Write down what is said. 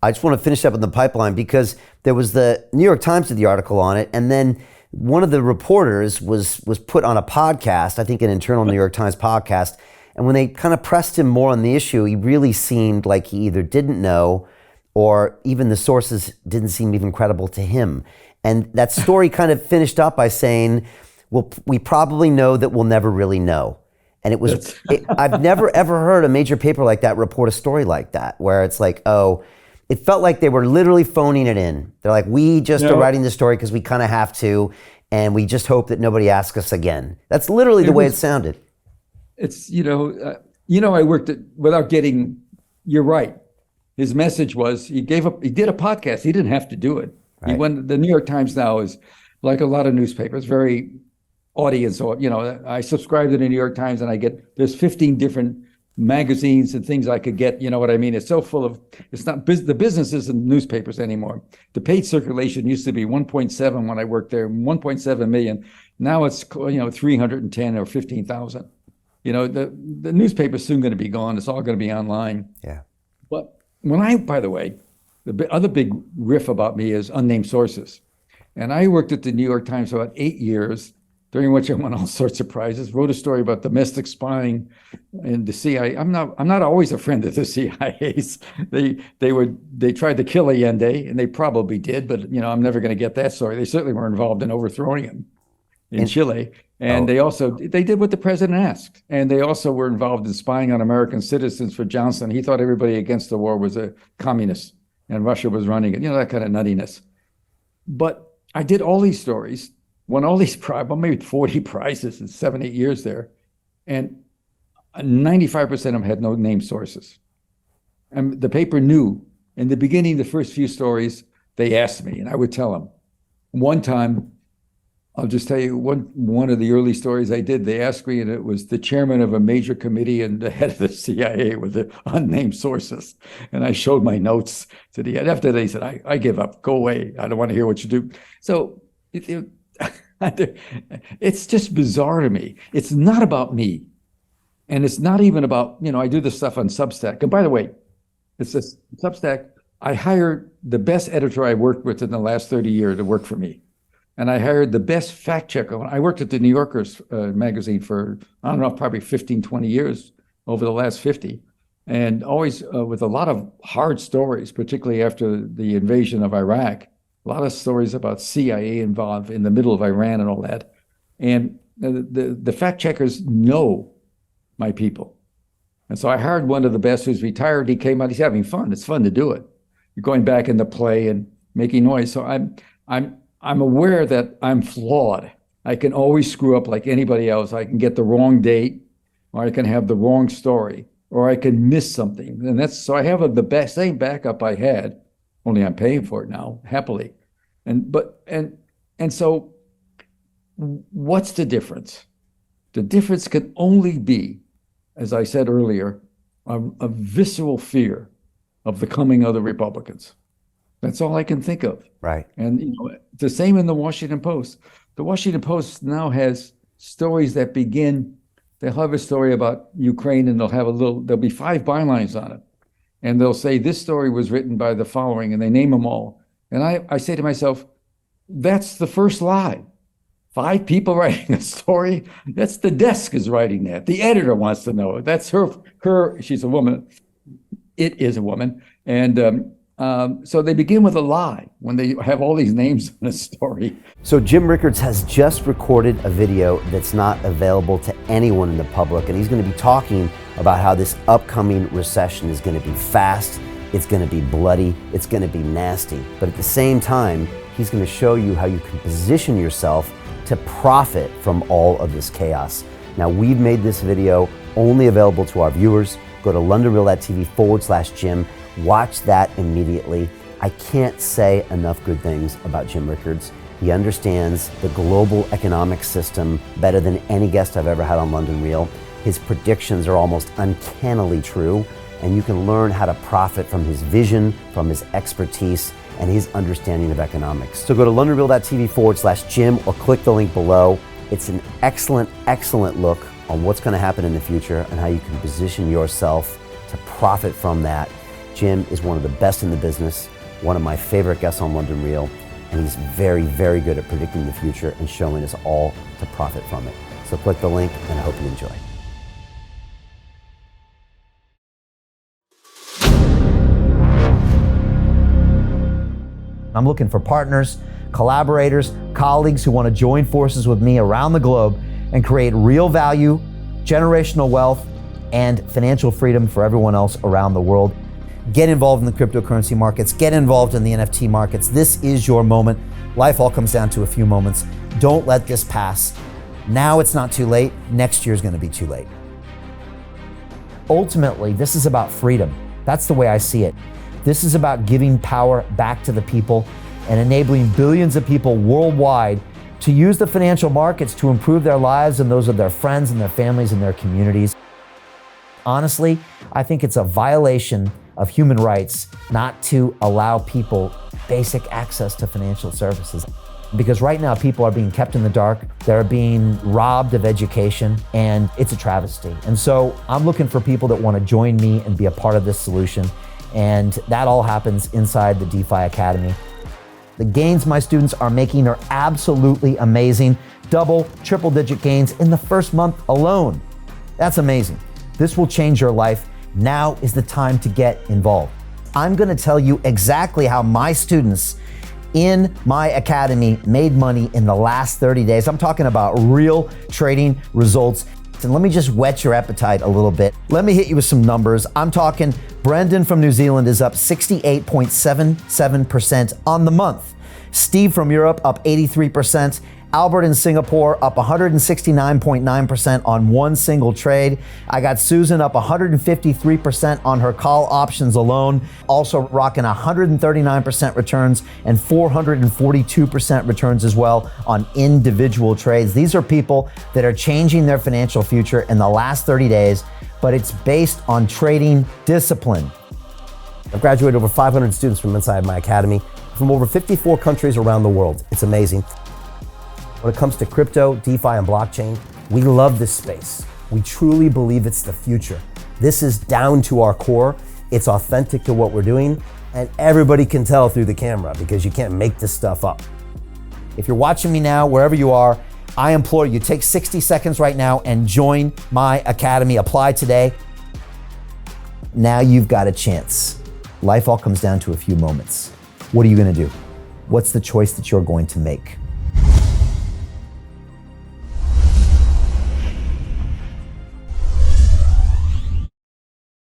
I just want to finish up in the pipeline because there was the New York Times did the article on it, and then one of the reporters was put on a podcast, I think an internal New York Times podcast, and when they kind of pressed him more on the issue, he really seemed like he either didn't know or even the sources didn't seem even credible to him. And that story kind of finished up by saying, well, we probably know that we'll never really know. And it was, I've never ever heard a major paper like that report a story like that, where it's like, oh, it felt like they were literally phoning it in. They're like, we just are writing this story because we kind of have to, and we just hope that nobody asks us again. That's literally the way it sounded. It's, I worked at, without getting, you're right. His message was, he did a podcast. He didn't have to do it. Right. The New York Times now is, like a lot of newspapers, very audience, or, I subscribe to the New York Times and there's 15 different magazines and things I could get, you know what I mean? It's so full of, it's not, the business isn't newspapers anymore. The paid circulation used to be 1.7 when I worked there, 1.7 million. Now it's, 310 or 15,000. The newspaper's soon going to be gone. It's all going to be online. Yeah. But by the way, the other big riff about me is unnamed sources. And I worked at the New York Times for about 8 years, during which I won all sorts of prizes, wrote a story about domestic spying in the CIA. I'm not always a friend of the CIA's. They tried to kill Allende, and they probably did, but I'm never going to get that story. They certainly were involved in overthrowing him in Chile. And they did what the president asked. And they also were involved in spying on American citizens for Johnson. He thought everybody against the war was a communist and Russia was running it, that kind of nuttiness. But I did all these stories, won all these maybe 40 prizes in 7-8 years there. And 95% of them had no named sources. And the paper knew. In the beginning, the first few stories, they asked me, and I would tell them. One time, I'll just tell you one of the early stories I did, they asked me, and it was the chairman of a major committee and the head of the CIA with the unnamed sources. And I showed my notes to the head. After they said, I give up, go away. I don't want to hear what you do. So it's just bizarre to me. It's not about me. And it's not even about, I do this stuff on Substack. And by the way, it's this Substack. I hired the best editor I worked with in the last 30 years to work for me. And I hired the best fact checker. I worked at the New Yorker's magazine for, I don't know, probably 15, 20 years over the last 50. And always with a lot of hard stories, particularly after the invasion of Iraq. A lot of stories about CIA involved in the middle of Iran and all that. And the fact checkers know my people. And so I hired one of the best who's retired. He came out, he's having fun. It's fun to do it. You're going back into play and making noise. So I'm aware that I'm flawed. I can always screw up like anybody else. I can get the wrong date, or I can have the wrong story, or I can miss something. And so I have the best same backup I had, only I'm paying for it now, happily. And so what's the difference? The difference can only be, as I said earlier, a visceral fear of the coming of the Republicans. That's all I can think of. Right. And the same in the Washington Post. The Washington Post now has stories that begin, they'll have a story about Ukraine and there'll be 5 bylines on it. And they'll say, this story was written by the following, and they name them all. And I say to myself, that's the first lie. 5 people writing a story, that's the desk is writing that. The editor wants to know. That's her, she's a woman. It is a woman. And so they begin with a lie when they have all these names in a story. So Jim Rickards has just recorded a video that's not available to anyone in the public, and he's going to be talking about how this upcoming recession is going to be fast, it's going to be bloody, it's going to be nasty. But at the same time, he's going to show you how you can position yourself to profit from all of this chaos. Now, we've made this video only available to our viewers. Go to londonreal.tv/Jim. Watch that immediately. I can't say enough good things about Jim Rickards. He understands the global economic system better than any guest I've ever had on London Real. His predictions are almost uncannily true, and you can learn how to profit from his vision, from his expertise, and his understanding of economics. So go to londonreal.tv/Jim or click the link below. It's an excellent, excellent look on what's going to happen in the future and how you can position yourself to profit from that. Jim is one of the best in the business, one of my favorite guests on London Real, and he's very, very good at predicting the future and showing us all to profit from it. So click the link, and I hope you enjoy. I'm looking for partners, collaborators, colleagues who want to join forces with me around the globe and create real value, generational wealth, and financial freedom for everyone else around the world. Get involved in the cryptocurrency markets, get involved in the NFT markets. This is your moment. Life all comes down to a few moments. Don't let this pass. Now it's not too late. Next year's going to be too late. Ultimately, this is about freedom. That's the way I see it. This is about giving power back to the people and enabling billions of people worldwide to use the financial markets to improve their lives and those of their friends and their families and their communities. Honestly, I think it's a violation of human rights not to allow people basic access to financial services. Because right now people are being kept in the dark, they're being robbed of education, and it's a travesty. And so I'm looking for people that want to join me and be a part of this solution. And that all happens inside the DeFi Academy. The gains my students are making are absolutely amazing. Double, triple digit gains in the first month alone. That's amazing. This will change your life. Now is the time to get involved. I'm going to tell you exactly how my students in my academy made money in the last 30 days. I'm talking about real trading results. And let me just whet your appetite a little bit. Let me hit you with some numbers. I'm talking Brendan from New Zealand is up 68.77% on the month. Steve from Europe up 83%. Albert in Singapore up 169.9% on one single trade. I got Susan up 153% on her call options alone, also rocking 139% returns and 442% returns as well on individual trades. These are people that are changing their financial future in the last 30 days, but it's based on trading discipline. I've graduated over 500 students from inside my academy from over 54 countries around the world. It's amazing. When it comes to crypto, DeFi, and blockchain, we love this space. We truly believe it's the future. This is down to our core. It's authentic to what we're doing, and everybody can tell through the camera because you can't make this stuff up. If you're watching me now, wherever you are, I implore you, take 60 seconds right now and join my academy. Apply today. Now you've got a chance. Life all comes down to a few moments. What are you going to do? What's the choice that you're going to make?